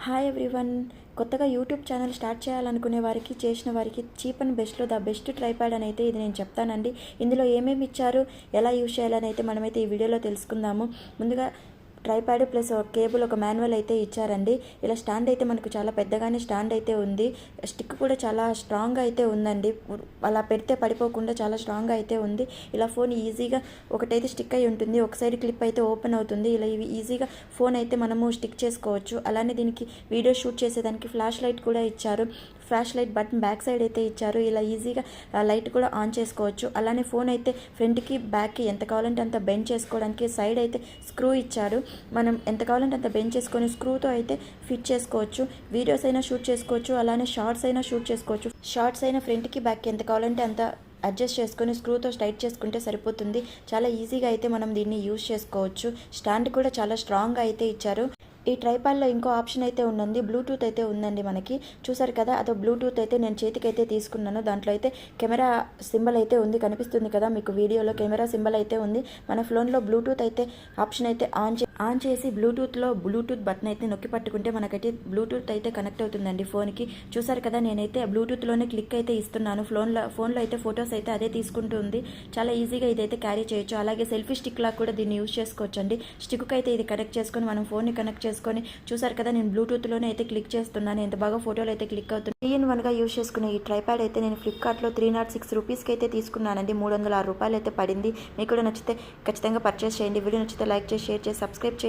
Hi everyone. కొత్తగా YouTube channel start చేయాలనుకునే వారికి, చేసిన వారికి చీప్ అండ్ బెస్ట్లో ద బెస్ట్ ట్రైపాడ్ అని అయితే ఇది నేను చెప్తానండి. ఇందులో ఏమేమి ఇచ్చారు, ఎలా యూజ్ చేయాలని అయితే మనమైతే ఈ వీడియోలో తెలుసుకుందాము. ముందుగా ట్రైపాడ్ ప్లస్ కేబుల్, ఒక మాన్యువల్ అయితే ఇచ్చారండి. ఇలా స్టాండ్ అయితే మనకు చాలా పెద్దగానే స్టాండ్ అయితే ఉంది. స్టిక్ కూడా చాలా స్ట్రాంగ్గా అయితే ఉందండి. అలా పెడితే పడిపోకుండా చాలా స్ట్రాంగ్గా అయితే ఉంది. ఇలా ఫోన్ ఈజీగా ఒకటైతే స్టిక్ అయి ఉంటుంది, ఒక సైడ్ క్లిప్ అయితే ఓపెన్ అవుతుంది. ఇలా ఇవి ఈజీగా ఫోన్ అయితే మనము స్టిక్ చేసుకోవచ్చు. అలానే దీనికి వీడియో షూట్ చేసేదానికి ఫ్లాష్ లైట్ కూడా ఇచ్చారు. Flash light button back side అయితే ఇచ్చారు. ఇలా ఈజీగా లైట్ కూడా ఆన్ చేసుకోవచ్చు. అలానే ఫోన్ అయితే ఫ్రంట్కి బ్యాక్కి ఎంత కావాలంటే అంత బెండ్ చేసుకోవడానికి సైడ్ అయితే స్క్రూ ఇచ్చారు. మనం ఎంత కావాలంటే అంత బెండ్ చేసుకొని స్క్రూతో అయితే ఫిట్ చేసుకోవచ్చు. వీడియోస్ అయినా షూట్ చేసుకోవచ్చు, అలానే షార్ట్స్ అయినా షూట్ చేసుకోవచ్చు. షార్ట్స్ అయినా ఫ్రంట్కి బ్యాక్కి ఎంత కావాలంటే అంత అడ్జస్ట్ చేసుకొని స్క్రూతో టైట్ చేసుకుంటే సరిపోతుంది. చాలా ఈజీగా అయితే మనం దీన్ని యూజ్ చేసుకోవచ్చు. స్టాండ్ కూడా చాలా స్ట్రాంగ్గా అయితే ఇచ్చారు. ఈ ట్రైపాడ్లో ఇంకో ఆప్షన్ అయితే ఉందండి, బ్లూటూత్ అయితే ఉందండి. మనకి చూసారు కదా, అదో బ్లూటూత్ అయితే నేను చేతికి అయితే తీసుకున్నాను. దాంట్లో అయితే కెమెరా సింబల్ అయితే ఉంది, కనిపిస్తుంది కదా మీకు వీడియోలో. కెమెరా సింబల్ అయితే ఉంది. మన ఫోన్లో బ్లూటూత్ అయితే ఆప్షన్ అయితే ఆన్ చేసి బ్లూటూత్ బటన్ అయితే నొక్కి పట్టుకుంటే మనకైతే బ్లూటూత్ అయితే కనెక్ట్ అవుతుందండి ఫోన్కి. చూసారు కదా, నేనైతే బ్లూటూత్లోనే క్లిక్ అయితే ఇస్తున్నాను. ఫోన్లో అయితే ఫొటోస్ అయితే అదే తీసుకుంటుంది. చాలా ఈజీగా ఇదైతే క్యారీ చేయొచ్చు. అలాగే సెల్ఫీ స్టిక్ లా కూడా దీన్ని యూజ్ చేసుకోవచ్చు అండి. స్టిక్కి అయితే ఇది కనెక్ట్ చేసుకొని మనం ఫోన్ని కనెక్ట్ చేసుకొని, చూసారు కదా, నేను బ్లూటూత్లోనే అయితే క్లిక్ చేస్తున్నాను. ఎంత బాగా ఫోటోలు అయితే క్లిక్ అవుతుంది. 3-in-1గా యూజ్ చేసుకునే ఈ ట్రైపాడ్ అయితే నేను ఫ్లిప్కార్ట్లో 306 రూపీస్కి అయితే తీసుకున్నానండి. 306 రూపాయలు అయితే పడింది. మీకు కూడా నచ్చితే ఖచ్చితంగా పర్చేస్ చేయండి. వీడియో నచ్చితే లైక్ చేసి, షేర్ చేసి, సబ్స్క్రైబ్ చేసి